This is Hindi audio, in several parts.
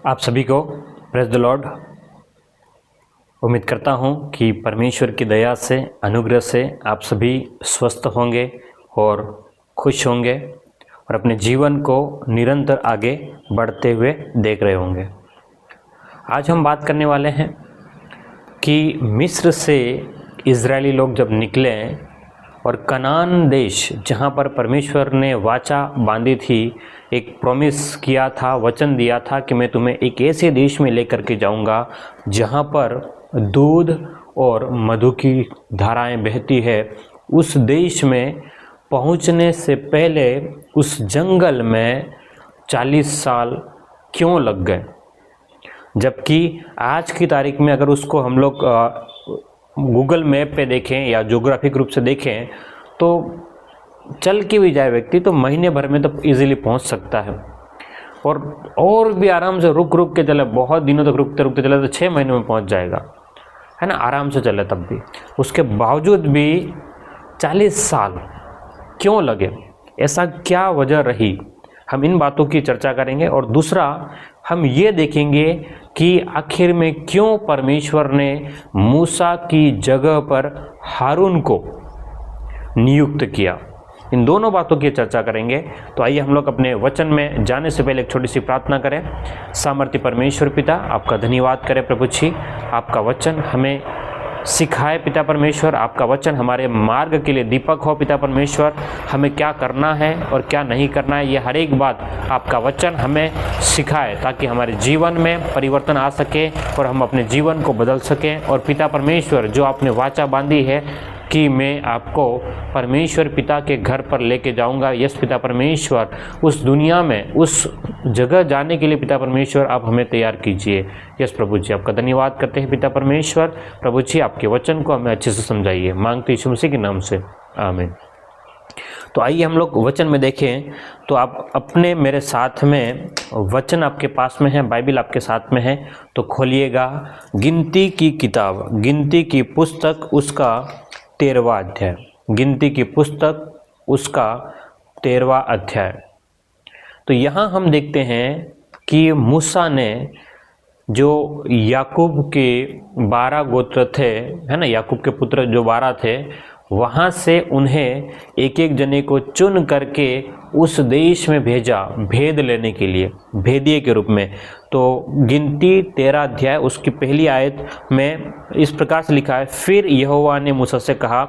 आप सभी को प्रेज़ द लॉर्ड। उम्मीद करता हूं कि परमेश्वर की दया से, अनुग्रह से आप सभी स्वस्थ होंगे और खुश होंगे और अपने जीवन को निरंतर आगे बढ़ते हुए देख रहे होंगे। आज हम बात करने वाले हैं कि मिस्र से इज़राइली लोग जब निकले और कनान देश, जहाँ पर परमेश्वर ने वाचा बांधी थी, एक प्रॉमिस किया था, वचन दिया था कि मैं तुम्हें एक ऐसे देश में लेकर के जाऊंगा जहाँ पर दूध और मधु की धाराएं बहती है। उस देश में पहुँचने से पहले उस जंगल में 40 साल क्यों लग गए, जबकि आज की तारीख में अगर उसको हम लोग गूगल मैप पे देखें या ज्योग्राफिक रूप से देखें तो चल के भी जाए व्यक्ति तो महीने भर में तो इजीली पहुंच सकता है, और भी आराम से रुक के चले, बहुत दिनों तक रुकते चले तो 6 महीने में पहुंच जाएगा, है ना, आराम से चले। तब भी उसके बावजूद भी 40 साल क्यों लगे, ऐसा क्या वजह रही, हम इन बातों की चर्चा करेंगे। और दूसरा हम ये देखेंगे कि आखिर में क्यों परमेश्वर ने मूसा की जगह पर हारून को नियुक्त किया। इन दोनों बातों की चर्चा करेंगे। तो आइए हम लोग अपने वचन में जाने से पहले एक छोटी सी प्रार्थना करें। सामर्थ्य परमेश्वर पिता, आपका धन्यवाद करें प्रभु जी, आपका वचन हमें सिखाए पिता परमेश्वर, आपका वचन हमारे मार्ग के लिए दीपक हो पिता परमेश्वर। हमें क्या करना है और क्या नहीं करना है, ये हर एक बात आपका वचन हमें सिखाए ताकि हमारे जीवन में परिवर्तन आ सके और हम अपने जीवन को बदल सकें। और पिता परमेश्वर, जो आपने वाचा बांधी है कि मैं आपको परमेश्वर पिता के घर पर लेके जाऊंगा, यस पिता परमेश्वर, उस दुनिया में उस जगह जाने के लिए पिता परमेश्वर आप हमें तैयार कीजिए। यस प्रभु जी, आपका धन्यवाद करते हैं पिता परमेश्वर। प्रभु जी, आपके वचन को हमें अच्छे से समझाइए, मांगते यीशु मसीह के नाम से, आमीन। तो आइए हम लोग वचन में देखें। तो आप अपने मेरे साथ में, वचन आपके पास में है, बाइबल आपके साथ में है, तो खोलिएगा गिनती की किताब, गिनती की पुस्तक, उसका 13वां अध्याय। गिनती की पुस्तक उसका 13वां अध्याय। तो यहाँ हम देखते हैं कि मूसा ने, जो याकूब के 12 गोत्र थे, है ना, याकूब के पुत्र जो 12 थे, वहाँ से उन्हें एक एक जने को चुन करके उस देश में भेजा, भेद लेने के लिए, भेदिए के रूप में। तो गिनती 13 अध्याय उसकी पहली आयत में इस प्रकार से लिखा है, फिर यहोवा ने मूसा से कहा,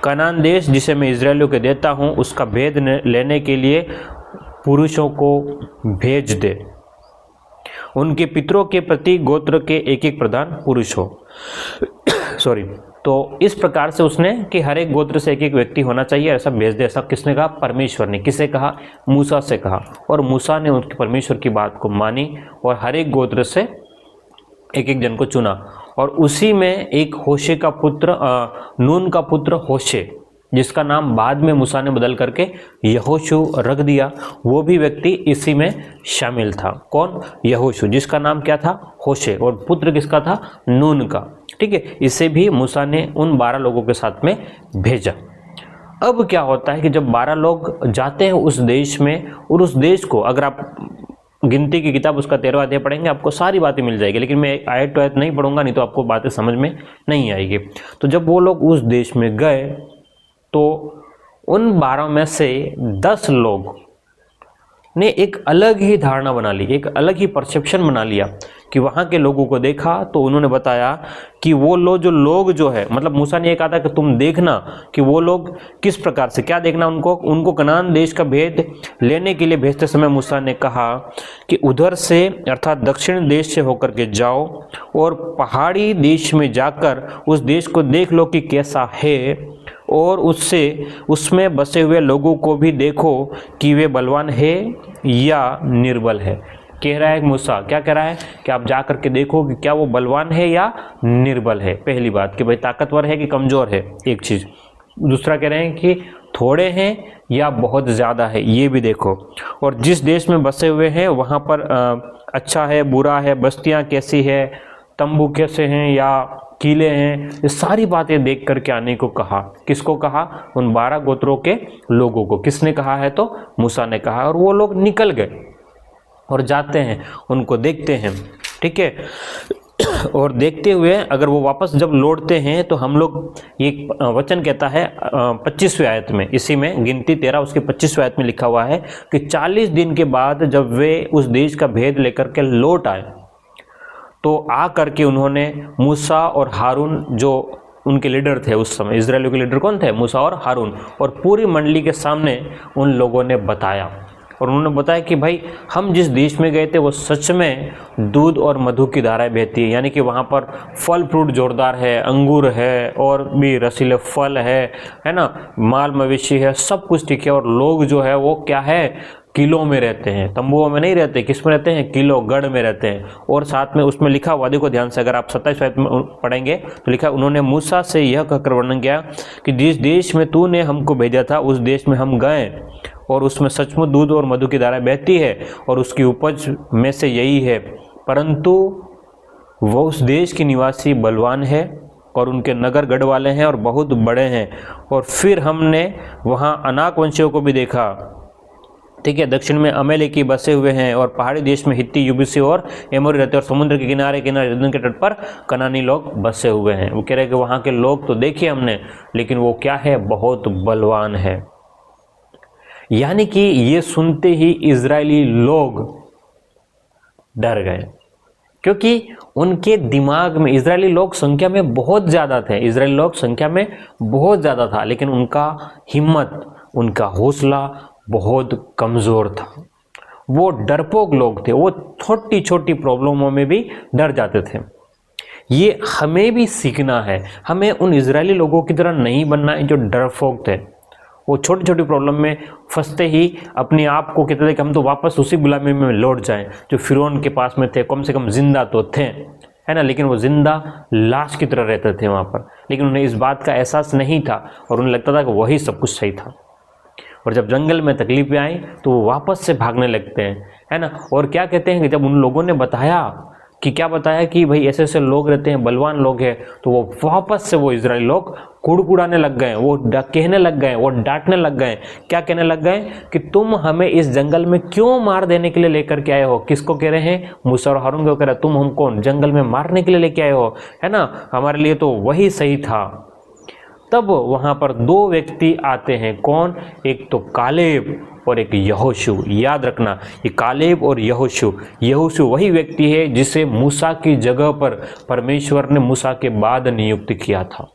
कनान देश जिसे मैं इज़राइलियों को देता हूँ, उसका भेद लेने के लिए पुरुषों को भेज दे। उनके पितरों के प्रति गोत्र के एक एक प्रधान पुरुष हो। तो इस प्रकार से उसने कि हर एक गोत्र से एक एक व्यक्ति होना चाहिए, ऐसा भेज दे। ऐसा किसने कहा? परमेश्वर ने। किसे कहा? मूसा से कहा। और मूसा ने उनकी परमेश्वर की बात को मानी और हर एक गोत्र से एक एक जन को चुना। और उसी में एक होशे का पुत्र, नून का पुत्र होशे, जिसका नाम बाद में मूसा ने बदल करके यहोशू रख दिया, वो भी व्यक्ति इसी में शामिल था। कौन? यहोशू, जिसका नाम क्या था? होशे, और पुत्र किसका था? नून का। ठीक है, इसे भी मूसा ने उन 12 लोगों के साथ में भेजा। अब क्या होता है कि जब 12 लोग जाते हैं उस देश में, और उस देश को, अगर आप गिनती की किताब उसका 13वां अध्याय पढ़ेंगे आपको सारी बातें मिल जाएगी, लेकिन मैं आयत टू आयत नहीं पढ़ूंगा, नहीं तो आपको बातें समझ में नहीं आएगी। तो जब वो लोग उस देश में गए तो उन 12 में से 10 लोग ने एक अलग ही धारणा बना ली, एक अलग ही परसेप्शन बना लिया कि वहाँ के लोगों को देखा तो उन्होंने बताया कि वो लोग जो है, मतलब मूसा ने ये कहा था कि तुम देखना कि वो लोग किस प्रकार से, क्या देखना उनको कनान देश का भेद लेने के लिए भेजते समय मूसा ने कहा कि उधर से, अर्थात दक्षिण देश से होकर के जाओ और पहाड़ी देश में जाकर उस देश को देख लो कि कैसा है, और उसमें बसे हुए लोगों को भी देखो कि वे बलवान है या निर्बल है। कह रहा है मूसा, क्या कह रहा है कि आप जा करके देखो कि क्या वो बलवान है या निर्बल है। पहली बात कि भाई ताकतवर है कि कमज़ोर है, एक चीज़। दूसरा कह रहे हैं कि थोड़े हैं या बहुत ज़्यादा है, ये भी देखो। और जिस देश में बसे हुए हैं वहाँ पर अच्छा है, बुरा है, बस्तियाँ कैसी है, तंबू कैसे हैं या किले हैं, ये सारी बातें देख करके आने को कहा। किसको कहा? उन 12 गोत्रों के लोगों को। किसने कहा है? तो मूसा ने कहा। और वो लोग निकल गए। और जाते हैं, उनको देखते हैं, ठीक है। और देखते हुए अगर वो वापस जब लौटते हैं तो हम लोग, ये वचन कहता है 25वें आयत में, इसी में गिनती 13 उसके 25वें आयत में लिखा हुआ है कि 40 दिन के बाद जब वे उस देश का भेद लेकर के लौट आए तो आ करके उन्होंने मूसा और हारून, जो उनके लीडर थे उस समय, इजरायलियों के लीडर कौन थे? मूसा और हारून, और पूरी मंडली के सामने उन लोगों ने बताया। और उन्होंने बताया कि भाई हम जिस देश में गए थे वो सच में दूध और मधु की धाराएं बहती है, यानी कि वहाँ पर फल फ्रूट जोरदार है, अंगूर है और भी रसीले फल है ना, माल मवेशी है, सब कुछ ठीक है। और लोग जो है वो क्या है, किलो में रहते हैं, तंबुओं में नहीं रहते, किस में रहते हैं? किलो, गढ़ में रहते हैं। और साथ में उसमें लिखा हुआ, देखो ध्यान से, अगर आप 27 आयत में पढ़ेंगे तो लिखा, उन्होंने मूसा से यह कहकर वर्णन किया कि जिस देश में तूने हमको भेजा था उस देश में हम गए और उसमें सचमुच दूध और मधु की धाराएं बहती है और उसकी उपज में से यही है, परंतु वो उस देश के निवासी बलवान है और उनके नगर गढ़ वाले हैं और बहुत बड़े हैं। और फिर हमने वहाँ अनाक वंशियों को भी देखा, ठीक है। दक्षिण में अमेलेकी बसे हुए हैं और पहाड़ी देश में हित्ती, यबूसी और एमोरी रहते हैं, और समुद्र के किनारे किनारे यरदन के तट पर कनानी लोग बसे हुए हैं। वो कह रहे हैं कि वहाँ के लोग तो देखे हमने, लेकिन वो क्या है? बहुत बलवान है। यानी कि ये सुनते ही इजरायली लोग डर गए, क्योंकि उनके दिमाग में, इजरायली लोग संख्या में बहुत ज़्यादा थे, इजरायली लोग संख्या में बहुत ज़्यादा था, लेकिन उनका हिम्मत, उनका हौसला बहुत कमज़ोर था। वो डरपोक लोग थे, वो छोटी छोटी प्रॉब्लमों में भी डर जाते थे। ये हमें भी सीखना है, हमें उन इजरायली लोगों की तरह नहीं बनना है जो डरपोक थे। वो छोटी छोटी प्रॉब्लम में फंसते ही अपने आप को कहते थे कि हम तो वापस उसी गुलामी में लौट जाएं जो फिरौन के पास में थे, कम से कम जिंदा तो थे, है ना, लेकिन वो जिंदा लाश की तरह रहते थे वहाँ पर। लेकिन उन्हें इस बात का एहसास नहीं था और उन्हें लगता था कि वही सब कुछ सही था। और जब जंगल में तकलीफें आई तो वो वापस से भागने लगते हैं, है ना। और क्या कहते हैं कि जब उन लोगों ने बताया कि क्या बताया कि भाई ऐसे ऐसे लोग रहते हैं, बलवान लोग हैं, तो वो वापस से वो इजरायली लोग कुड़कुड़ाने लग गए, वो कहने लग गए, वो डांटने लग गए। क्या कहने लग गए कि तुम हमें इस जंगल में क्यों मार देने के लिए लेकर के आए हो? किसको कह रहे हैं? मूसा और हारून को कह रहे, तुम हमको जंगल में मारने के लिए लेके आए हो, है ना, हमारे लिए तो वही सही था। तब वहां पर दो व्यक्ति आते हैं, कौन? एक तो कालेब और एक यहोशू। याद रखना, ये कालेब और यहोशू वही व्यक्ति है जिसे मूसा की जगह पर परमेश्वर ने मूसा के बाद नियुक्त किया था।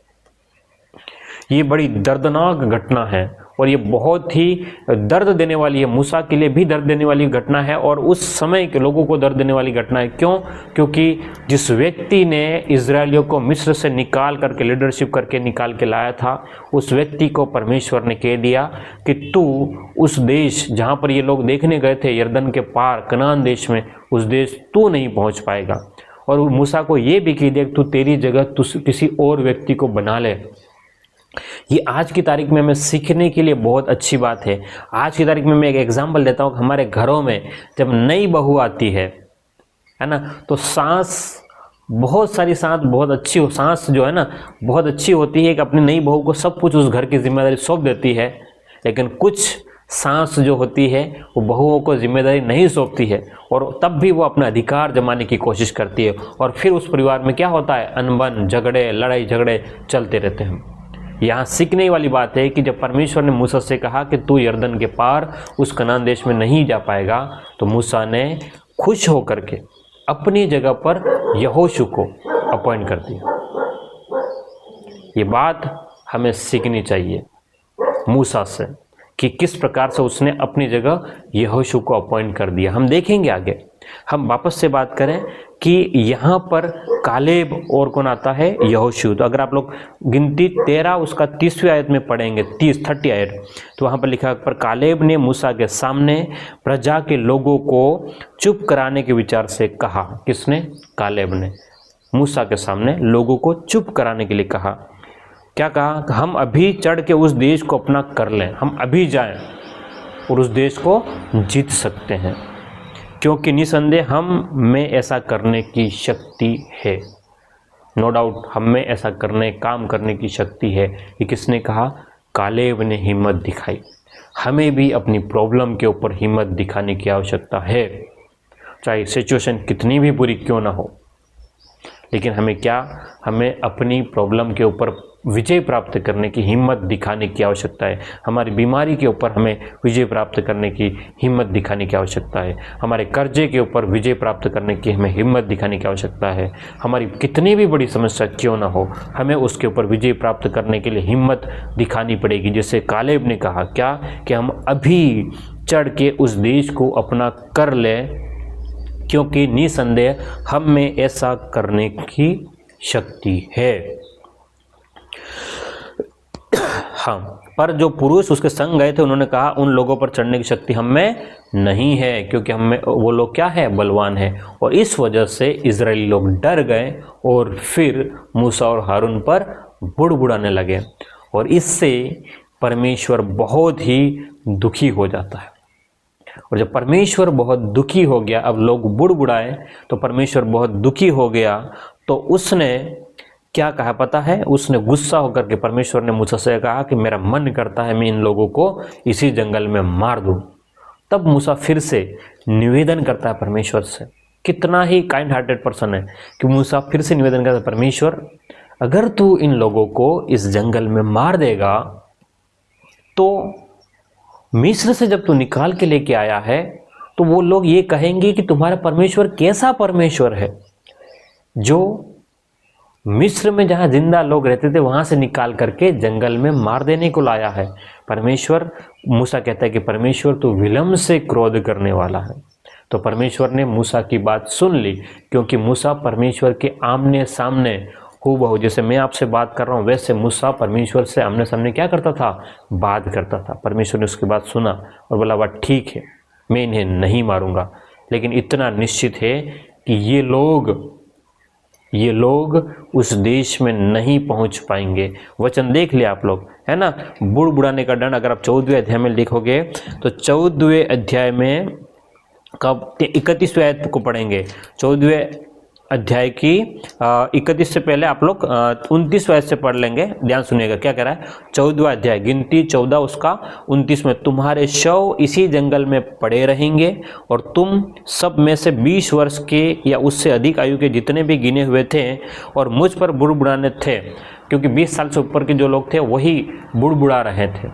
ये बड़ी दर्दनाक घटना है और ये बहुत ही दर्द देने वाली है, मूसा के लिए भी दर्द देने वाली घटना है और उस समय के लोगों को दर्द देने वाली घटना है। क्यों? क्योंकि जिस व्यक्ति ने इजरायलियों को मिस्र से निकाल करके, लीडरशिप करके निकाल के लाया था, उस व्यक्ति को परमेश्वर ने कह दिया कि तू उस देश जहाँ पर ये लोग देखने गए थे, यरदन के पार कनान देश में, उस देश तू नहीं पहुँच पाएगा। और मूसा को ये भी कह दिया कि तू तेरी जगह तू किसी और व्यक्ति को बना ले। ये आज की तारीख में हमें सीखने के लिए बहुत अच्छी बात है। आज की तारीख में मैं एक एग्जांपल देता हूँ। हमारे घरों में जब नई बहू आती है ना, तो सास, बहुत सारी सास बहुत अच्छी हो, सास जो है ना बहुत अच्छी होती है कि अपनी नई बहू को सब कुछ उस घर की जिम्मेदारी सौंप देती है, लेकिन कुछ सास जो होती है वो बहुओं को जिम्मेदारी नहीं सौंपती है और तब भी वो अपना अधिकार जमाने की कोशिश करती है और फिर उस परिवार में क्या होता है? अनबन, झगड़े, लड़ाई झगड़े चलते रहते हैं। यहाँ सीखने वाली बात है कि जब परमेश्वर ने मूसा से कहा कि तू यरदन के पार उस कनान देश में नहीं जा पाएगा, तो मूसा ने खुश होकर के अपनी जगह पर यहोशू को अपॉइंट कर दिया। ये बात हमें सीखनी चाहिए मूसा से कि किस प्रकार से उसने अपनी जगह यहोशू को अपॉइंट कर दिया। हम देखेंगे आगे। हम वापस से बात करें कि यहाँ पर कालेब और कौन आता है? यहोशू। तो अगर आप लोग गिनती 13 उसका 30वें आयत में पढ़ेंगे, 30 आयत, तो वहाँ पर लिखा, पर कालेब ने मूसा के सामने प्रजा के लोगों को चुप कराने के विचार से कहा। किसने? कालेब ने मूसा के सामने लोगों को चुप कराने के लिए कहा। क्या कहा? हम अभी चढ़ के उस देश को अपना कर लें, हम अभी जाएं और उस देश को जीत सकते हैं, क्योंकि निसंदेह हम में ऐसा करने की शक्ति है। नो डाउट हम में ऐसा काम करने की शक्ति है। ये किसने कहा? कालेब ने हिम्मत दिखाई। हमें भी अपनी प्रॉब्लम के ऊपर हिम्मत दिखाने की आवश्यकता है। चाहे सिचुएशन कितनी भी बुरी क्यों ना हो, लेकिन हमें अपनी प्रॉब्लम के ऊपर विजय प्राप्त करने की हिम्मत दिखाने की आवश्यकता है। हमारी बीमारी के ऊपर हमें विजय प्राप्त करने की हिम्मत दिखाने की आवश्यकता है। हमारे कर्जे के ऊपर विजय प्राप्त करने की हमें हिम्मत दिखाने की आवश्यकता है। हमारी कितनी भी बड़ी समस्या क्यों ना हो, हमें उसके ऊपर विजय प्राप्त करने के लिए हिम्मत दिखानी पड़ेगी। जैसे कालेब ने कहा क्या कि हम अभी चढ़ के उस देश को अपना कर लें, क्योंकि निसंदेह हम में ऐसा करने की शक्ति है। हाँ, पर जो पुरुष उसके संग गए थे उन्होंने कहा उन लोगों पर चढ़ने की शक्ति हम में नहीं है, क्योंकि हम में वो लोग क्या है, बलवान है। और इस वजह से इजरायली लोग डर गए और फिर मूसा और हारून पर बुड़बुड़ाने लगे, और इससे परमेश्वर बहुत ही दुखी हो जाता है। और जब परमेश्वर बहुत दुखी हो गया, अब लोग बुड़बुड़ाए तो परमेश्वर बहुत दुखी हो गया, तो उसने क्या कहा पता है, उसने गुस्सा होकर के परमेश्वर ने मूसा से कहा कि मेरा मन करता है मैं इन लोगों को इसी जंगल में मार दूं। तब मूसा फिर से निवेदन करता है परमेश्वर से, कितना ही काइंड हार्टेड पर्सन है कि मूसा फिर से निवेदन करता है, परमेश्वर अगर तू इन लोगों को इस जंगल में मार देगा तो मिस्र से जब तू निकाल के लेके आया है तो वो लोग ये कहेंगे कि तुम्हारा परमेश्वर कैसा परमेश्वर है, जो मिस्र में जहाँ जिंदा लोग रहते थे वहाँ से निकाल करके जंगल में मार देने को लाया है। परमेश्वर, मूसा कहता है कि परमेश्वर तो विलम्ब से क्रोध करने वाला है। तो परमेश्वर ने मूसा की बात सुन ली, क्योंकि मूसा परमेश्वर के आमने सामने हूबहू जैसे मैं आपसे बात कर रहा हूँ वैसे मूसा परमेश्वर से आमने सामने क्या करता था, बात करता था। परमेश्वर ने उसकी बात सुना और बोला बात ठीक है, मैं इन्हें नहीं मारूंगा, लेकिन इतना निश्चित है कि ये लोग उस देश में नहीं पहुंच पाएंगे। वचन देख लिया आप लोग, है ना, बुड़बुड़ाने का दंड। अगर आप 14वें अध्याय में लिखोगे तो 14वें अध्याय में कब 31वें आयत को पढ़ेंगे, 14वें अध्याय की 31 से पहले आप लोग 29वें आयत से पढ़ लेंगे। ध्यान सुनिएगा क्या कह रहा है, 14वां अध्याय गिनती 14 उसका 29 में, तुम्हारे शव इसी जंगल में पड़े रहेंगे और तुम सब में से 20 वर्ष के या उससे अधिक आयु के जितने भी गिने हुए थे और मुझ पर बुड़बुड़ाने थे, क्योंकि 20 साल से ऊपर के जो लोग थे वही बुड़बुड़ा रहे थे,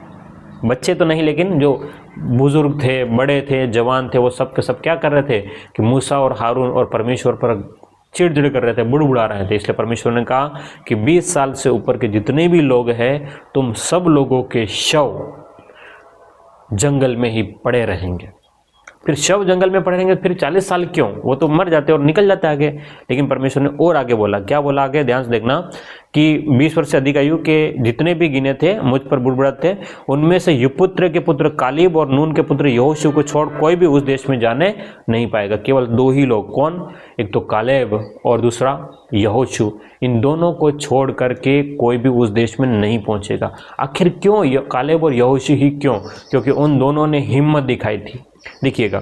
बच्चे तो नहीं, लेकिन जो बुजुर्ग थे, बड़े थे, जवान थे, वो सब के सब क्या कर रहे थे कि मूसा और हारून और परमेश्वर पर चिड़चिड़ कर रहे थे, बुड़बुड़ा रहे थे। इसलिए परमेश्वर ने कहा कि 20 साल से ऊपर के जितने भी लोग हैं तुम सब लोगों के शव जंगल में ही पड़े रहेंगे। फिर शव जंगल में पड़े रहेंगे, फिर 40 साल क्यों, वो तो मर जाते और निकल जाते आगे। लेकिन परमेश्वर ने और आगे बोला, क्या बोला आगे, ध्यान से देखना कि 20 वर्ष से अधिक आयु के जितने भी गिने थे मुझ पर बुड़बुड़ाते थे, उनमें से युपुत्र के पुत्र कालेब और नून के पुत्र यहोशू को छोड़ कोई भी उस देश में जाने नहीं पाएगा। केवल 2 ही लोग, कौन, एक तो कालेब और दूसरा यहोशू, इन दोनों को छोड़ करके कोई भी उस देश में नहीं पहुंचेगा। आखिर क्यों कालेब और यहोशू ही क्यों, क्योंकि उन दोनों ने हिम्मत दिखाई थी। देखिएगा,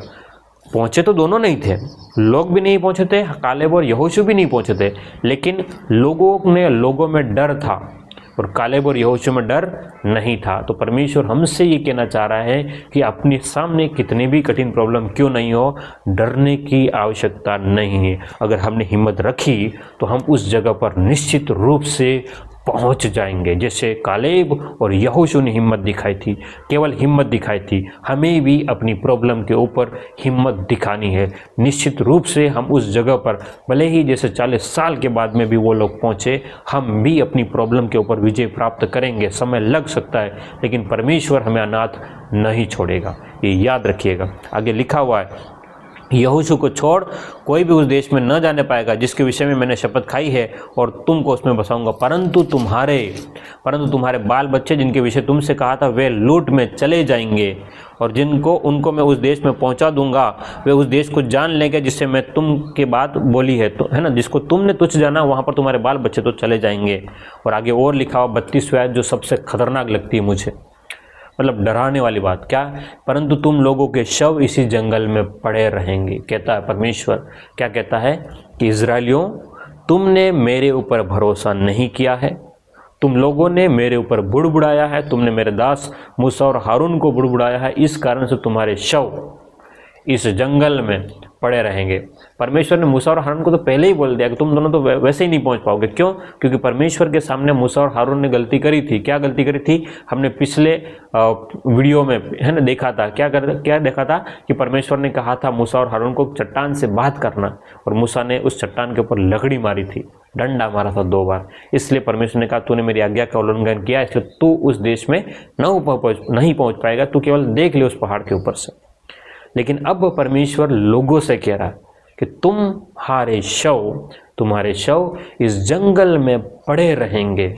पहुंचे तो दोनों नहीं थे, लोग भी नहीं पहुंचे थे, कालेब और यहोशू भी नहीं पहुंचे थे, लेकिन लोगों में डर था और कालेब और यहोशू में डर नहीं था। तो परमेश्वर हमसे ये कहना चाह रहा है कि अपने सामने कितनी भी कठिन प्रॉब्लम क्यों नहीं हो, डरने की आवश्यकता नहीं है। अगर हमने हिम्मत रखी तो हम उस जगह पर निश्चित रूप से पहुंच जाएंगे। जैसे कालेब और यहोशू ने हिम्मत दिखाई थी, केवल हिम्मत दिखाई थी, हमें भी अपनी प्रॉब्लम के ऊपर हिम्मत दिखानी है। निश्चित रूप से हम उस जगह पर, भले ही जैसे 40 साल के बाद में भी वो लोग पहुंचे, हम भी अपनी प्रॉब्लम के ऊपर विजय प्राप्त करेंगे। समय लग सकता है, लेकिन परमेश्वर हमें अनाथ नहीं छोड़ेगा, ये याद रखिएगा। आगे लिखा हुआ है, यहोशू को छोड़ कोई भी उस देश में न जाने पाएगा जिसके विषय में मैंने शपथ खाई है, और तुमको उसमें बसाऊंगा, परंतु तुम्हारे बाल बच्चे जिनके विषय तुमसे कहा था वे लूट में चले जाएंगे, और उनको मैं उस देश में पहुंचा दूंगा, वे उस देश को जान लेंगे जिससे मैं तुम के बात बोली है, तो है ना, जिसको तुमने तुच्छ जाना वहां पर तुम्हारे बाल बच्चे तो चले जाएंगे। और आगे और लिखा हुआ 32वें आयत जो सबसे खतरनाक लगती है मुझे, मतलब डराने वाली बात, क्या, परंतु तुम लोगों के शव इसी जंगल में पड़े रहेंगे। कहता है परमेश्वर, क्या कहता है कि इजराइलियों, तुमने मेरे ऊपर भरोसा नहीं किया है, तुम लोगों ने मेरे ऊपर बुड़बुड़ाया है, तुमने मेरे दास मूसा और हारून को बुड़बुड़ाया है, इस कारण से तुम्हारे शव इस जंगल में पड़े रहेंगे। परमेश्वर ने मूसा और हारून को तो पहले ही बोल दिया कि तुम दोनों तो वैसे ही नहीं पहुंच पाओगे। क्यों? क्योंकि परमेश्वर के सामने मूसा और हारून ने गलती करी थी। क्या गलती करी थी? हमने पिछले वीडियो में है ना देखा था। क्या देखा था कि परमेश्वर ने कहा था मूसा और हारून को चट्टान से बात करना, और मूसा ने उस चट्टान के ऊपर लकड़ी मारी थी, डंडा मारा था 2 बार। इसलिए परमेश्वर ने कहा तूने मेरी आज्ञा का उल्लंघन किया, इसलिए तू उस देश में नहीं पहुंच पाएगा, तू केवल देख ले उस पहाड़ के ऊपर से। लेकिन अब परमेश्वर लोगों से कह रहा है कि तुम्हारे शव इस जंगल में पड़े रहेंगे।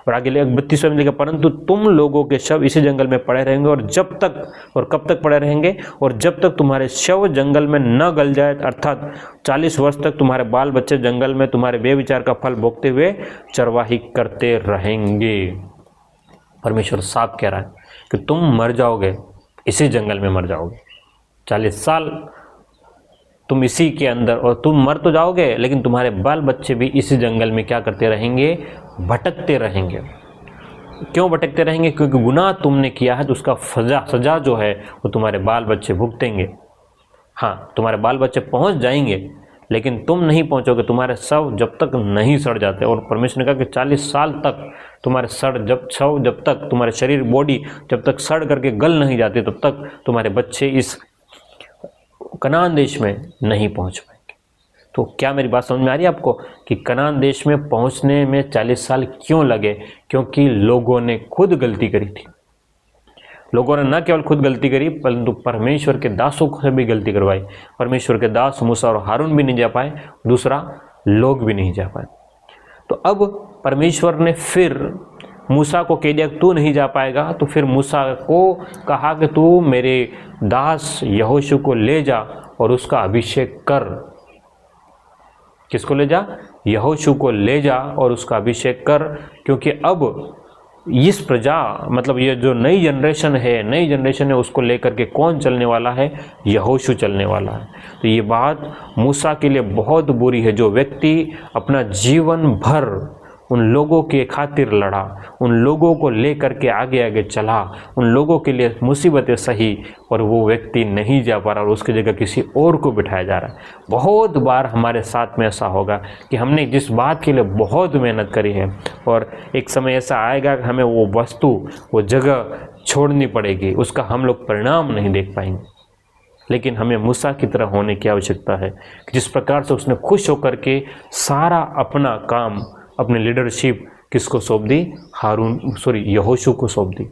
और आगे 32वें में लिखा, परंतु तुम लोगों के शव इसी जंगल में पड़े रहेंगे, और जब तक और कब तक पड़े रहेंगे? और जब तक तुम्हारे शव जंगल में न गल जाए, अर्थात 40 वर्ष तक तुम्हारे बाल बच्चे जंगल में तुम्हारे बेविचार का फल भोगते हुए चरवाही करते रहेंगे। परमेश्वर साफ कह रहा है कि तुम मर जाओगे, इसी जंगल में मर जाओगे। 40 साल तुम इसी के अंदर, और तुम मर तो जाओगे लेकिन तुम्हारे बाल बच्चे भी इसी जंगल में क्या करते रहेंगे? भटकते रहेंगे। क्यों भटकते रहेंगे? क्योंकि गुनाह तुमने किया है, तो उसका सजा जो है वो तुम्हारे बाल बच्चे भुगतेंगे। हाँ, तुम्हारे बाल बच्चे पहुंच जाएंगे, लेकिन तुम नहीं पहुंचोगे, तुम्हारे शव जब तक नहीं सड़ जाते। और परमेश्वर ने कहा कि 40 साल तक तुम्हारे शव जब तक तुम्हारे शरीर बॉडी जब तक सड़ करके गल नहीं जाती, तब तक तुम्हारे बच्चे इस कनान देश में नहीं पहुंच पाएंगे। तो क्या मेरी बात समझ में आ रही है आपको कि कनान देश में पहुंचने में 40 साल क्यों लगे? क्योंकि लोगों ने खुद गलती करी थी। लोगों ने न केवल खुद गलती करी, परंतु परमेश्वर के दासों से भी गलती करवाई। परमेश्वर के दास मूसा और हारून भी नहीं जा पाए, दूसरा लोग भी नहीं जा पाए। तो अब परमेश्वर ने फिर मूसा को कह दिया तू नहीं जा पाएगा, तो फिर मूसा को कहा कि तू मेरे दास यहोशू को ले जा और उसका अभिषेक कर। किसको ले जा? यहोशू को ले जा और उसका अभिषेक कर, क्योंकि अब इस प्रजा मतलब ये जो नई जनरेशन है उसको लेकर के कौन चलने वाला है? यहोशू चलने वाला है। तो ये बात मूसा के लिए बहुत बुरी है, जो व्यक्ति अपना जीवन भर उन लोगों के खातिर लड़ा, उन लोगों को लेकर के आगे आगे चला, उन लोगों के लिए मुसीबतें सही, और वो व्यक्ति नहीं जा पा रहा और उसकी जगह किसी और को बिठाया जा रहा है। बहुत बार हमारे साथ में ऐसा होगा कि हमने जिस बात के लिए बहुत मेहनत करी है, और एक समय ऐसा आएगा कि हमें वो वस्तु, वो जगह छोड़नी पड़ेगी, उसका हम लोग परिणाम नहीं देख पाएंगे। लेकिन हमें मूसा की तरह होने की आवश्यकता है कि जिस प्रकार से उसने खुश होकर के सारा अपना काम, अपने लीडरशिप किसको सौंप दी? यहोशू को सौंप दी।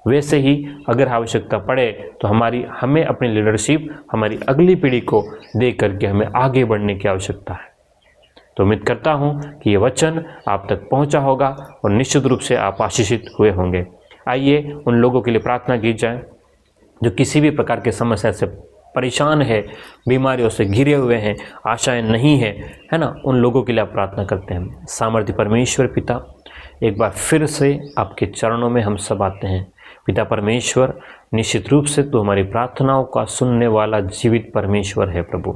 वैसे ही अगर आवश्यकता पड़े तो हमें अपनी लीडरशिप हमारी अगली पीढ़ी को दे करके हमें आगे बढ़ने की आवश्यकता है। तो उम्मीद करता हूँ कि ये वचन आप तक पहुँचा होगा और निश्चित रूप से आप आशीषित हुए होंगे। आइए उन लोगों के लिए प्रार्थना की जाए जो किसी भी प्रकार की समस्या से परेशान है, बीमारियों से घिरे हुए हैं, आशाएं नहीं है ना, उन लोगों के लिए आप प्रार्थना करते हैं। सामर्थ्य परमेश्वर पिता, एक बार फिर से आपके चरणों में हम सब आते हैं। पिता परमेश्वर, निश्चित रूप से तो हमारी प्रार्थनाओं का सुनने वाला जीवित परमेश्वर है प्रभु।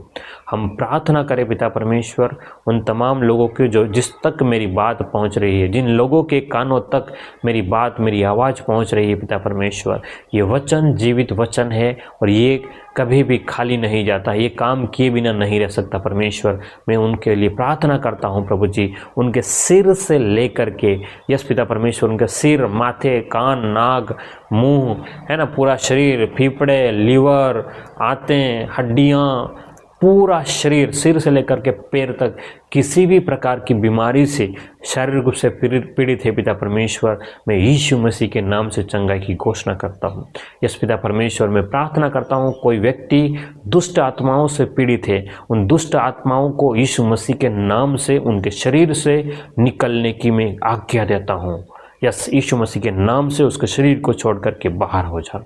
हम प्रार्थना करें पिता परमेश्वर उन तमाम लोगों के जो जिस तक मेरी बात पहुंच रही है, जिन लोगों के कानों तक मेरी बात, मेरी आवाज़ पहुंच रही है पिता परमेश्वर, ये वचन जीवित वचन है और ये कभी भी खाली नहीं जाता, ये काम किए बिना नहीं रह सकता परमेश्वर। मैं उनके लिए प्रार्थना करता हूँ प्रभु जी, उनके सिर से लेकर के, यस पिता परमेश्वर, उनके सिर, माथे, कान, नाक, मुंह, है ना, पूरा शरीर, फेफड़े, लीवर, आंतें, हड्डियाँ, पूरा शरीर, सिर से लेकर के पैर तक किसी भी प्रकार की बीमारी से शारीरिक रूप से पीड़ित है पिता परमेश्वर, मैं यीशु मसीह के नाम से चंगाई की घोषणा करता हूँ। यस पिता परमेश्वर, मैं प्रार्थना करता हूँ कोई व्यक्ति दुष्ट आत्माओं से पीड़ित है, उन दुष्ट आत्माओं को यीशु मसीह के नाम से उनके शरीर से निकलने की मैं आज्ञा देता हूँ। यस, यीशु मसीह के नाम से उसके शरीर को छोड़ करके बाहर हो जा।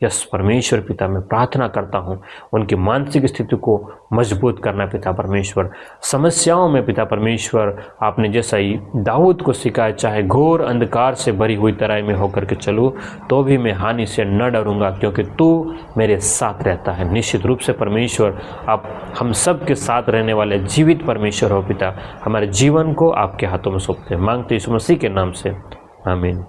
यस परमेश्वर पिता, मैं प्रार्थना करता हूँ उनकी मानसिक स्थिति को मजबूत करना पिता परमेश्वर। समस्याओं में पिता परमेश्वर आपने जैसा ही दाऊद को सिखाया, चाहे घोर अंधकार से भरी हुई तराई में होकर के चलूँ तो भी मैं हानि से न डरूंगा, क्योंकि तू मेरे साथ रहता है। निश्चित रूप से परमेश्वर, आप हम सब के साथ रहने वाले जीवित परमेश्वर हो पिता। हमारे जीवन को आपके हाथों में सौंपते हैं, मांगते यीशु मसीह के नाम से, आमीन।